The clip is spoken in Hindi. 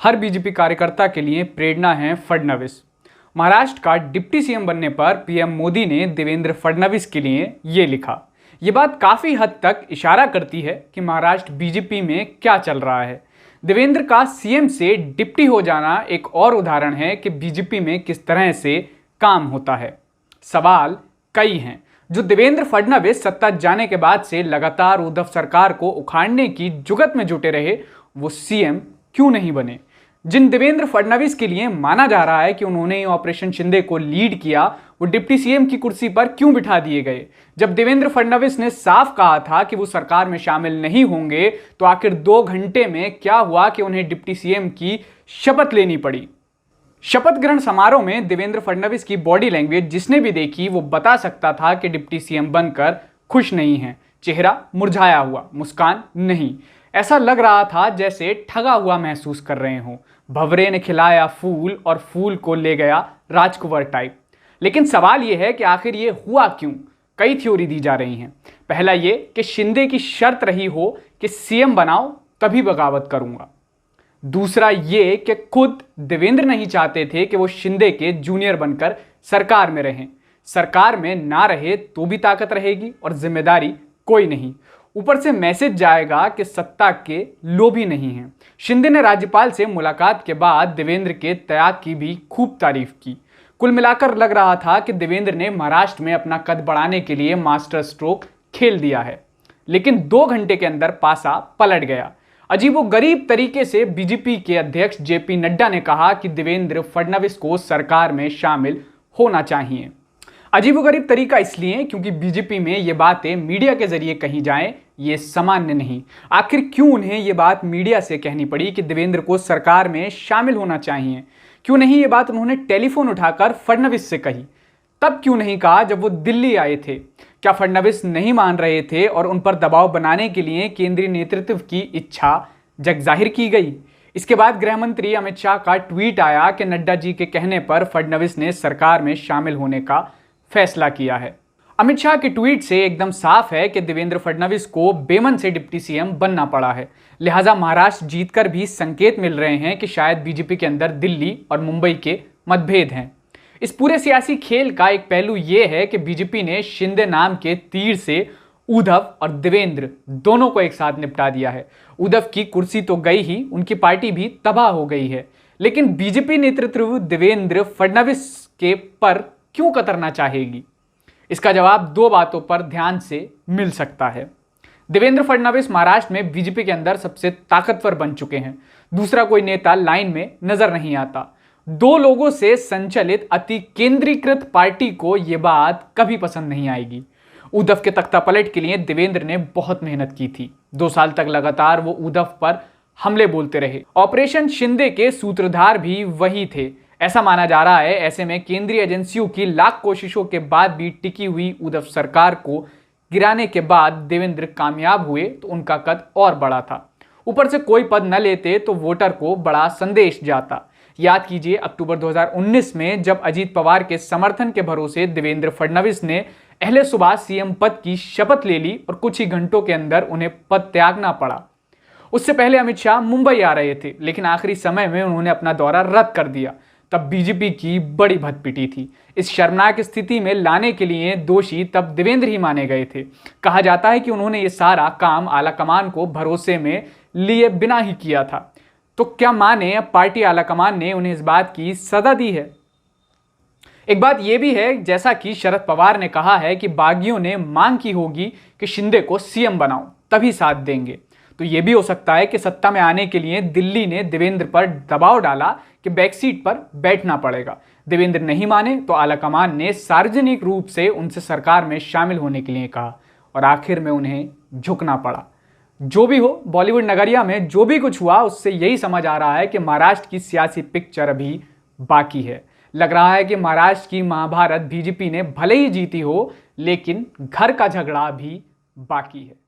हर बीजेपी कार्यकर्ता के लिए प्रेरणा हैं फडणवीस। महाराष्ट्र का डिप्टी सीएम बनने पर पीएम मोदी ने देवेंद्र फडणवीस के लिए ये लिखा। ये बात काफ़ी हद तक इशारा करती है कि महाराष्ट्र बीजेपी में क्या चल रहा है। देवेंद्र का सीएम से डिप्टी हो जाना एक और उदाहरण है कि बीजेपी में किस तरह से काम होता है। सवाल कई हैं। जो देवेंद्र फडणवीस सत्ता जाने के बाद से लगातार उद्धव सरकार को उखाड़ने की जुगत में जुटे रहे, वो सीएम क्यों नहीं बने? जिन देवेंद्र फडणवीस के लिए माना जा रहा है कि उन्होंने ऑपरेशन शिंदे को लीड किया, वो डिप्टी सीएम की कुर्सी पर क्यों बिठा दिए गए? जब देवेंद्र फडणवीस ने साफ कहा था कि वो सरकार में शामिल नहीं होंगे, तो आखिर 2 घंटे में क्या हुआ कि उन्हें डिप्टी सीएम की शपथ लेनी पड़ी? शपथ ग्रहण समारोह में देवेंद्र फडणवीस की बॉडी लैंग्वेज जिसने भी देखी, वो बता सकता था कि डिप्टी सीएम बनकर खुश नहीं हैं। चेहरा मुरझाया हुआ, मुस्कान नहीं। ऐसा लग रहा था जैसे ठगा हुआ महसूस कर रहे हों। भंवरे ने खिलाया फूल और फूल को ले गया राजकुंवर टाइप। लेकिन सवाल यह है कि आखिर ये हुआ क्यों? कई थ्योरी दी जा रही हैं। पहला ये कि शिंदे की शर्त रही हो कि सीएम बनाओ तभी बगावत करूंगा। दूसरा ये कि खुद देवेंद्र नहीं चाहते थे कि वो शिंदे के जूनियर बनकर सरकार में रहें। सरकार में ना रहे तो भी ताकत रहेगी और जिम्मेदारी कोई नहीं। ऊपर से मैसेज जाएगा कि सत्ता के लोभी नहीं हैं। शिंदे ने राज्यपाल से मुलाकात के बाद देवेंद्र के त्याग की भी खूब तारीफ की। कुल मिलाकर लग रहा था कि देवेंद्र ने महाराष्ट्र में अपना कद बढ़ाने के लिए मास्टर स्ट्रोक खेल दिया है। लेकिन 2 घंटे के अंदर पासा पलट गया। अजीबोगरीब तरीके से बीजेपी के अध्यक्ष जेपी नड्डा ने कहा कि देवेंद्र फडणवीस को सरकार में शामिल होना चाहिए। अजीबोगरीब तरीका इसलिए क्योंकि बीजेपी में ये बातें मीडिया के जरिए कही जाएं, ये सामान्य नहीं। आखिर क्यों उन्हें ये बात मीडिया से कहनी पड़ी कि देवेंद्र को सरकार में शामिल होना चाहिए? क्यों नहीं ये बात उन्होंने टेलीफोन उठाकर फडणवीस से कही? तब क्यों नहीं कहा जब वो दिल्ली आए थे? क्या फडणवीस नहीं मान रहे थे और उन पर दबाव बनाने के लिए केंद्रीय नेतृत्व की इच्छा जगजाहिर की गई? इसके बाद गृह मंत्री अमित शाह का ट्वीट आया कि नड्डा जी के कहने पर फडणवीस ने सरकार में शामिल होने का फैसला किया है। अमित शाह के ट्वीट से एकदम साफ है कि देवेंद्र फडणवीस को बेमन से डिप्टी सीएम बनना पड़ा है। लिहाजा महाराष्ट्र जीतकर भी संकेत मिल रहे हैं कि शायद बीजेपी के अंदर दिल्ली और मुंबई के मतभेद हैं। इस पूरे सियासी खेल का एक पहलू यह है कि बीजेपी ने शिंदे नाम के तीर से उद्धव और देवेंद्र दोनों को एक साथ निपटा दिया है। उद्धव की कुर्सी तो गई ही, उनकी पार्टी भी तबाह हो गई है। लेकिन बीजेपी नेतृत्व देवेंद्र फडणवीस के पर क्यों कतरना चाहेगी? इसका जवाब 2 बातों पर ध्यान से मिल सकता है। देवेंद्र फडणवीस महाराष्ट्र में बीजेपी के अंदर सबसे ताकतवर बन चुके हैं। दूसरा कोई नेता लाइन में नजर नहीं आता। 2 लोगों से संचालित अति केंद्रीकृत पार्टी को यह बात कभी पसंद नहीं आएगी। उद्धव के तख्तापलट के लिए देवेंद्र ने बहुत मेहनत की थी। 2 साल तक लगातार वो उद्धव पर हमले बोलते रहे। ऑपरेशन शिंदे के सूत्रधार भी वही थे, ऐसा माना जा रहा है। ऐसे में केंद्रीय एजेंसियों की लाख कोशिशों के बाद भी टिकी हुई उद्धव सरकार को गिराने के बाद देवेंद्र कामयाब हुए तो उनका कद और बड़ा था। ऊपर से कोई पद न लेते तो वोटर को बड़ा संदेश जाता। याद कीजिए अक्टूबर 2019 में जब अजीत पवार के समर्थन के भरोसे देवेंद्र फडणवीस ने अहले सुबह सीएम पद की शपथ ले ली और कुछ ही घंटों के अंदर उन्हें पद त्यागना पड़ा। उससे पहले अमित शाह मुंबई आ रहे थे, लेकिन आखिरी समय में उन्होंने अपना दौरा रद्द कर दिया। तब बीजेपी की बड़ी भदपिटी थी। इस शर्मनाक स्थिति में लाने के लिए दोषी तब देवेंद्र ही माने गए थे। कहा जाता है कि उन्होंने ये सारा काम आलाकमान को भरोसे में लिए बिना ही किया था। तो क्या माने अब पार्टी आलाकमान ने उन्हें इस बात की सजा दी है? एक बात यह भी है, जैसा कि शरद पवार ने कहा है कि बागियों ने मांग की होगी कि शिंदे को सीएम बनाओ तभी साथ देंगे। तो यह भी हो सकता है कि सत्ता में आने के लिए दिल्ली ने देवेंद्र पर दबाव डाला कि बैकसीट पर बैठना पड़ेगा। देवेंद्र नहीं माने तो आलाकमान ने सार्वजनिक रूप से उनसे सरकार में शामिल होने के लिए कहा और आखिर में उन्हें झुकना पड़ा। जो भी हो, बॉलीवुड नगरिया में जो भी कुछ हुआ उससे यही समझ आ रहा है कि महाराष्ट्र की सियासी पिक्चर अभी बाकी है। लग रहा है कि महाराष्ट्र की महाभारत बीजेपी ने भले ही जीती हो, लेकिन घर का झगड़ा भी बाकी है।